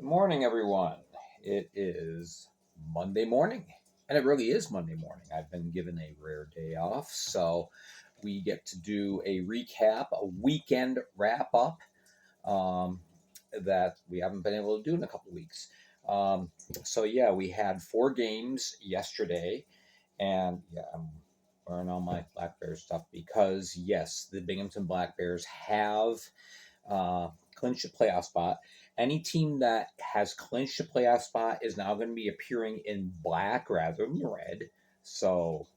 morning, everyone. It is Monday morning, and it really is Monday morning. I've been given a rare day off, so we get to do a recap, a weekend wrap up um, that we haven't been able to do in a couple weeks. Um, so, we had 4 games yesterday, and I'm wearing all my Black Bears stuff because, yes, the Binghamton Black Bears have clinched a playoff spot. Any team that has clinched a playoff spot is now going to be appearing in black rather than red. So,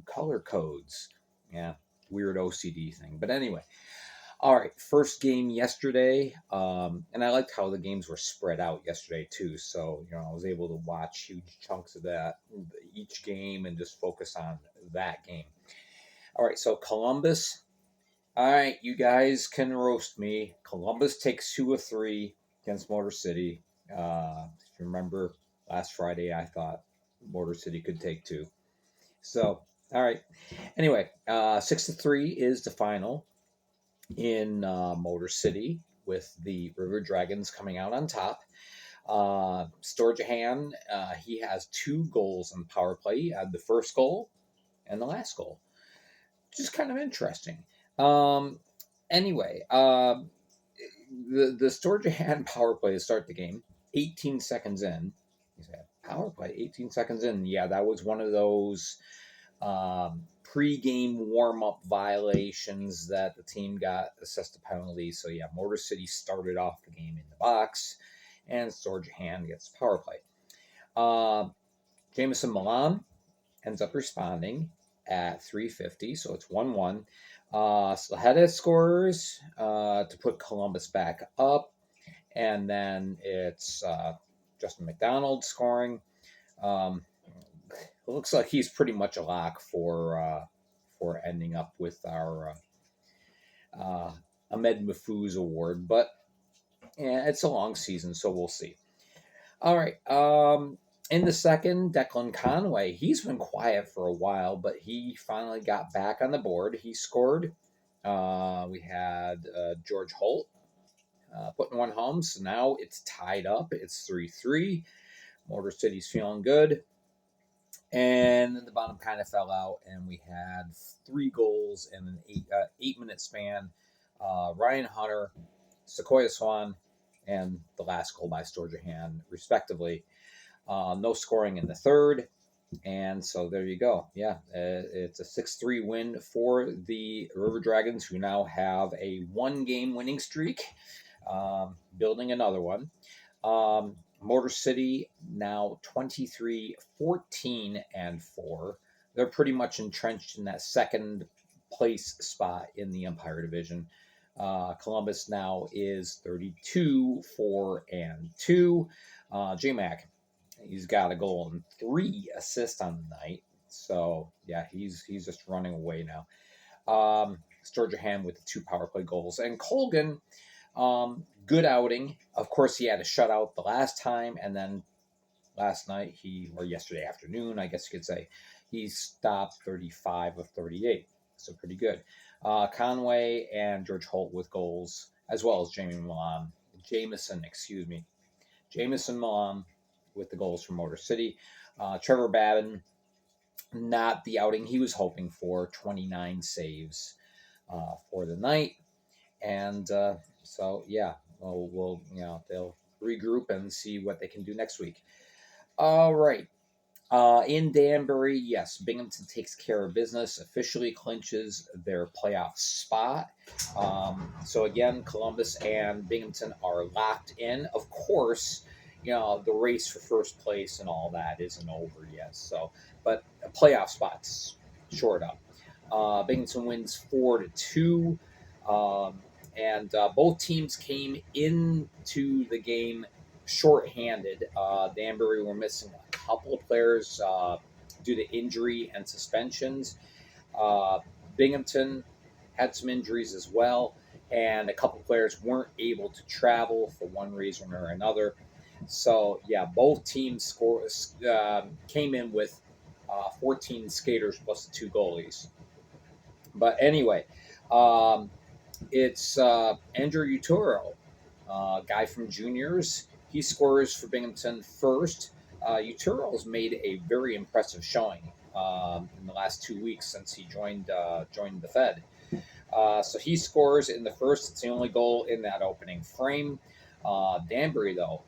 color codes. Yeah, weird OCD thing. But anyway, all right, first game yesterday. And I liked how the games were spread out yesterday, too. So, I was able to watch huge chunks of each game, and just focus on that game. All right, so Columbus. All right, you guys can roast me. Columbus takes 2 of 3 against Motor City. If you remember last Friday, I thought Motor City could take 2. So, all right. Anyway, 6-3 is the final in Motor City, with the River Dragons coming out on top. Sturgeon, he has 2 goals on power play. He had the first goal and the last goal. Just kind of interesting. Um, anyway, the Sturgeon power play to start the game, 18 seconds in. He said, power play, 18 seconds in. Yeah, that was one of those pre-game warm-up violations that the team got assessed a penalty. So, yeah, Motor City started off the game in the box, and Sturgeon gets power play. Jameson Milan ends up responding at 3:50, so it's 1-1. Slaheta scores to put Columbus back up, and then it's Justin McDonald scoring. It looks like he's pretty much a lock for ending up with our Ahmed Mahfouz award, but yeah, it's a long season, so we'll see. All right. In the second, Declan Conway, he's been quiet for a while, but he finally got back on the board. He scored. We had George Holt putting one home, so now it's tied up. It's 3-3. Motor City's feeling good. And then the bottom kind of fell out, and we had 3 goals in an 8-minute span. Ryan Hunter, Sequoia Swan, and the last goal by Sturgeon, respectively. No scoring in the third. And so there you go. Yeah, it's a 6-3 win for the River Dragons, who now have a 1-game winning streak, building another one. Motor City now 23-14-4. They're pretty much entrenched in that second place spot in the Empire Division. Columbus now is 32-4-2. J-Mac, he's got a goal and 3 assists on the night. So, yeah, he's just running away now. Sturgeon with the 2 power play goals. And Colgan, good outing. Of course, he had a shutout the last time, and then last night, or yesterday afternoon, I guess you could say, he stopped 35 of 38. So pretty good. Conway and George Holt with goals, as well as Jameson Milan with the goals from Motor City. Trevor Babin, not the outing he was hoping for, 29 saves for the night. And so, yeah, we'll they'll regroup and see what they can do next week. All right. In Danbury, yes, Binghamton takes care of business, officially clinches their playoff spot. So again, Columbus and Binghamton are locked in. Of course, the race for first place and all that isn't over yet. So, but a playoff spot's short up. Binghamton wins 4-2. And both teams came into the game shorthanded. Danbury were missing a couple of players due to injury and suspensions. Binghamton had some injuries as well, and a couple of players weren't able to travel for one reason or another. So, yeah, both teams came in with 14 skaters plus the 2 goalies. But anyway, it's Andrew Uturo, guy from juniors. He scores for Binghamton first. Uturo's made a very impressive showing in the last 2 weeks since he joined the Fed. So he scores in the first. It's the only goal in that opening frame. Danbury, though,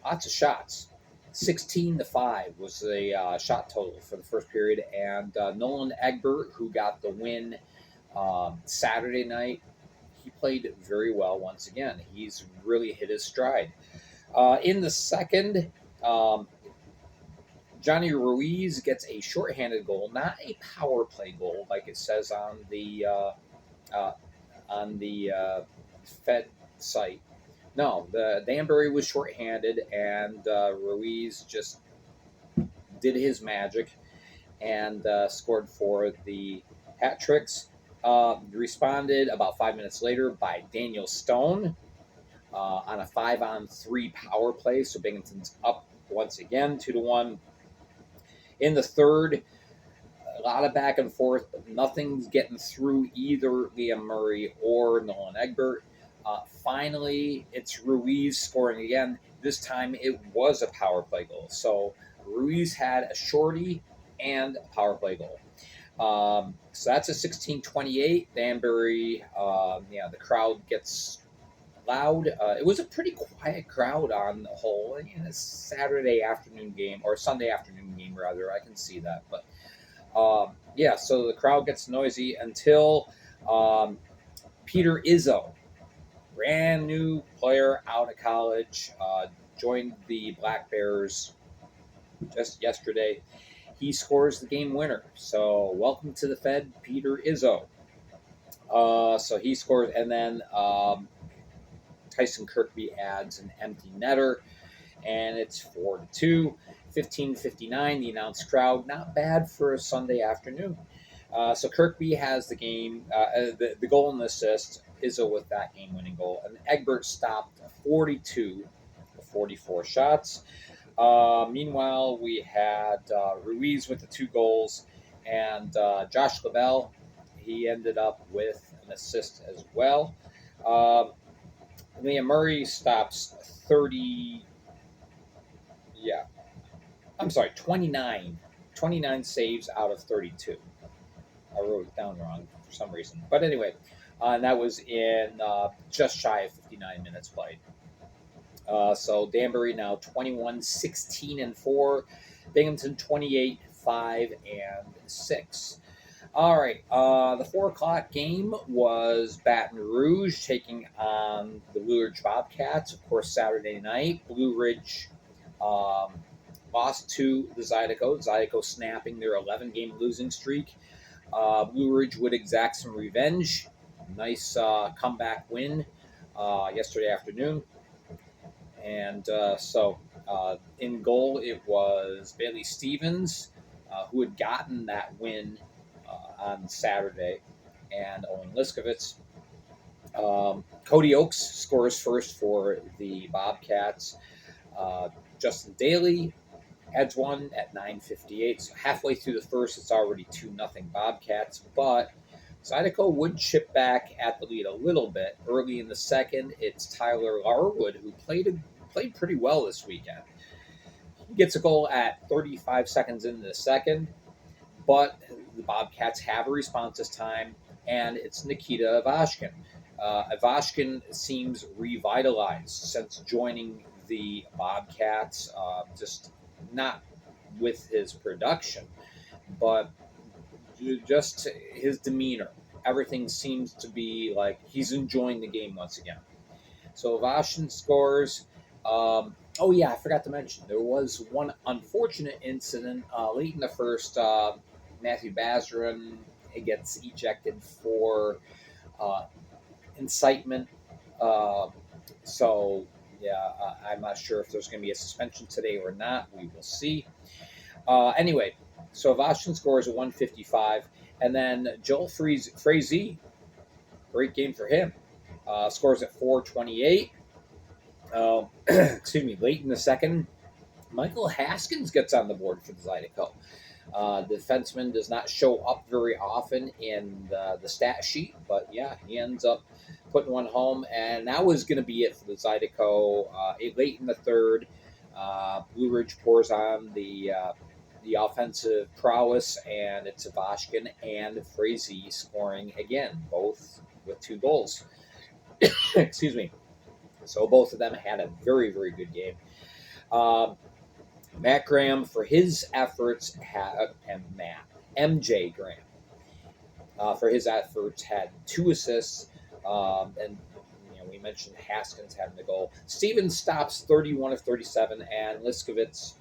lots of shots. 16-5 was the shot total for the first period. And Nolan Egbert, who got the win Saturday night, he played very well once again. He's really hit his stride. In the second, Johnny Ruiz gets a shorthanded goal, not a power play goal like it says uh, on the Fed site. No, the Danbury was shorthanded, and Ruiz just did his magic and scored for the hat tricks. Responded about 5 minutes later by Daniel Stone on a 5-on-3 power play. So Binghamton's up once again, 2-1. In the third, a lot of back and forth, but nothing's getting through either Liam Murray or Nolan Egbert. Finally, it's Ruiz scoring again. This time it was a power play goal. So Ruiz had a shorty and a power play goal. So that's a 16-28. Danbury, the crowd gets loud. It was a pretty quiet crowd on the whole in a Saturday afternoon game, or Sunday afternoon game, rather. I can see that. But, so the crowd gets noisy until Peter Izzo, brand new player out of college, joined the Black Bears just yesterday. He scores the game winner. So welcome to the Fed, Peter Izzo. So he scores, and then Tyson Kirkby adds an empty netter, and it's 4-2. 15:59, the announced crowd. Not bad for a Sunday afternoon. So Kirkby has the game, the goal and the assist. Izzo with that game-winning goal. And Egbert stopped 42 of 44 shots. Meanwhile, we had Ruiz with the 2 goals, and Josh Lavelle, he ended up with an assist as well. Liam Murray stops 29 saves out of 32. I wrote it down wrong for some reason. But anyway, and that was in just shy of 59 minutes played. So Danbury now 21-16-4. Binghamton 28-5-6. All right. The 4:00 game was Baton Rouge taking on the Blue Ridge Bobcats. Of course, Saturday night, Blue Ridge lost to the Zydeco. Zydeco snapping their 11-game losing streak. Blue Ridge would exact some revenge. Nice comeback win yesterday afternoon. And in goal, it was Bailey Stevens, who had gotten that win on Saturday, and Owen Liskovitz. Cody Oakes scores first for the Bobcats. Justin Daly adds one at 9:58. So halfway through the first, it's already 2-0 Bobcats. But Zydeco would chip back at the lead a little bit. Early in the second, it's Tyler Larwood, who played pretty well this weekend. He gets a goal at 35 seconds into the second, but the Bobcats have a response this time, and it's Nikita Ivashkin. Ivashkin seems revitalized since joining the Bobcats, just not with his production, but just his demeanor. Everything seems to be like he's enjoying the game once again. So Ivashkin scores. I forgot to mention, there was one unfortunate incident late in the first. Matthew Bazarin gets ejected for incitement. I'm not sure if there's going to be a suspension today or not. We will see. Anyway, so Ivashkin scores a 155, and then Joel Frazee, great game for him, scores at 4:28. Late in the second, Michael Haskins gets on the board for the Zydeco. The defenseman does not show up very often in the stat sheet, but yeah, he ends up putting one home, and that was going to be it for the Zydeco. Late in the third, Blue Ridge pours on the offensive prowess, and it's Vashkin and Frazee scoring again, both with 2 goals. Excuse me. So both of them had a very, very good game. Matt Graham, for his efforts, and MJ Graham, for his efforts, had 2 assists. And we mentioned Haskins having the goal. Stevens stops 31 of 37, and Liskovitz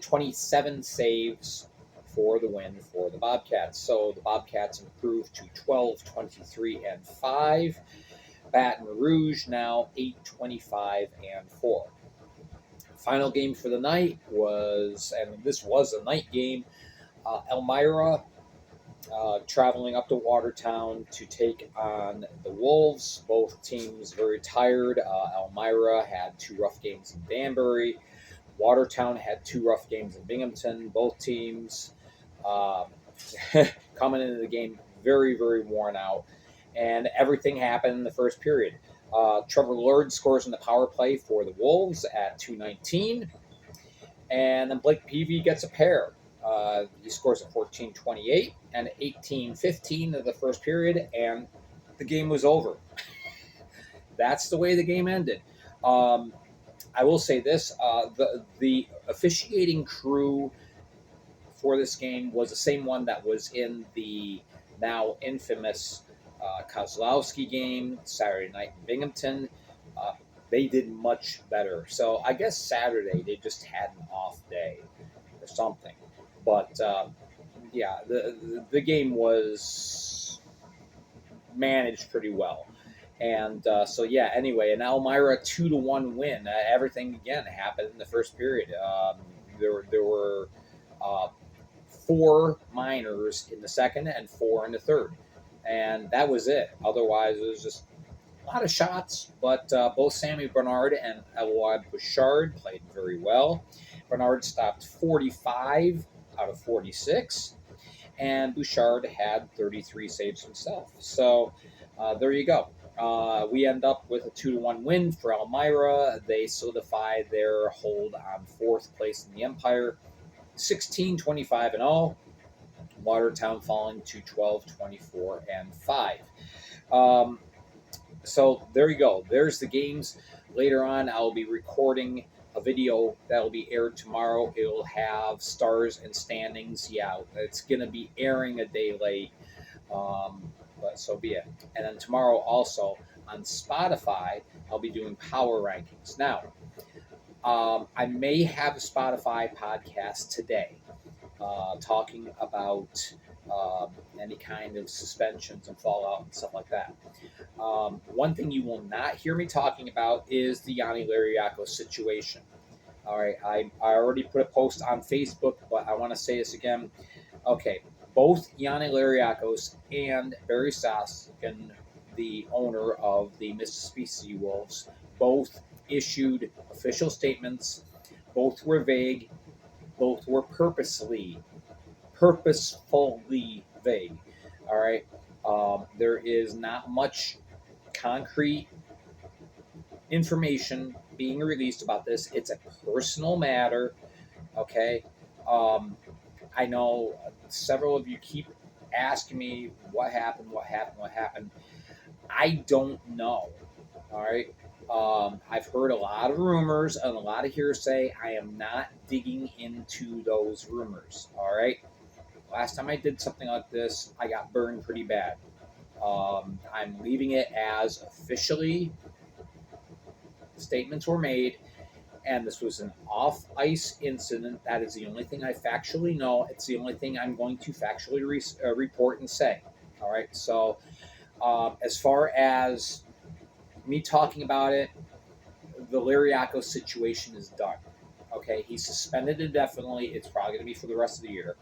27 saves for the win for the Bobcats. So the Bobcats improved to 12, 23, and 5. Baton Rouge now 8, 25, and 4. Final game for the night was, and this was a night game, Elmira traveling up to Watertown to take on the Wolves. Both teams very tired. Elmira had 2 rough games in Danbury. Watertown had 2 rough games in Binghamton. Both teams coming into the game very, very worn out. And everything happened in the first period. Trevor Lord scores in the power play for the Wolves at 2:19. And then Blake Peavy gets a pair. He scores at 14:28 and 18:15 of the first period, and the game was over. That's the way the game ended. I will say this: the officiating crew for this game was the same one that was in the now infamous Kozlowski game Saturday night in Binghamton. They did much better. So I guess Saturday they just had an off day or something. But yeah, the game was managed pretty well. And so yeah. Anyway, an Elmira 2-1 win. Everything again happened in the first period. There were 4 minors in the second and 4 in the third, and that was it. Otherwise, it was just a lot of shots. But both Sammy Bernard and Elwad Bouchard played very well. Bernard stopped 45 out of 46, and Bouchard had 33 saves himself. So there you go. We end up with a 2-1 win for Elmira. They solidify their hold on 4th place in the Empire, 16, 25, and 0. Watertown falling to 12, 24, and 5. So there you go. There's the games. Later on, I'll be recording a video that'll be aired tomorrow. It'll have stars and standings. Yeah, it's going to be airing a day late, but so be it. And then tomorrow also on Spotify, I'll be doing power rankings. Now, I may have a Spotify podcast today talking about any kind of suspensions and fallout and stuff like that. One thing you will not hear me talking about is the Yanni Lariakos situation. All right, I already put a post on Facebook, but I want to say this again. Okay, both Yanni Lariakos and Barry Soskin, the owner of the Mississippi Sea Wolves, both issued official statements. Both were vague. Both were purposefully vague. All right. There is not much concrete information being released about this. It's a personal matter. Okay. I know several of you keep asking me what happened. I don't know. All right. I've heard a lot of rumors and a lot of hearsay. I am not digging into those rumors. All right. Last time I did something like this, I got burned pretty bad. I'm leaving it as officially statements were made, and this was an off-ice incident. That is the only thing I factually know. It's the only thing I'm going to factually report and say. All right. So as far as me talking about it, the Lariakos situation is done. Okay, he's suspended indefinitely. It's probably going to be for the rest of the year.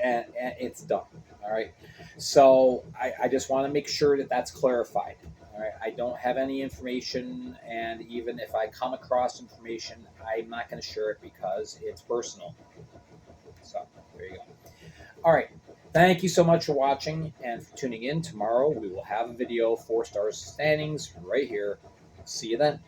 And it's done. All right. So I just want to make sure that that's clarified. All right, I don't have any information, and even if I come across information, I'm not going to share it because it's personal. So there you go. All right. Thank you so much for watching and for tuning in. Tomorrow we will have a video, 4 stars standings right here. See you then.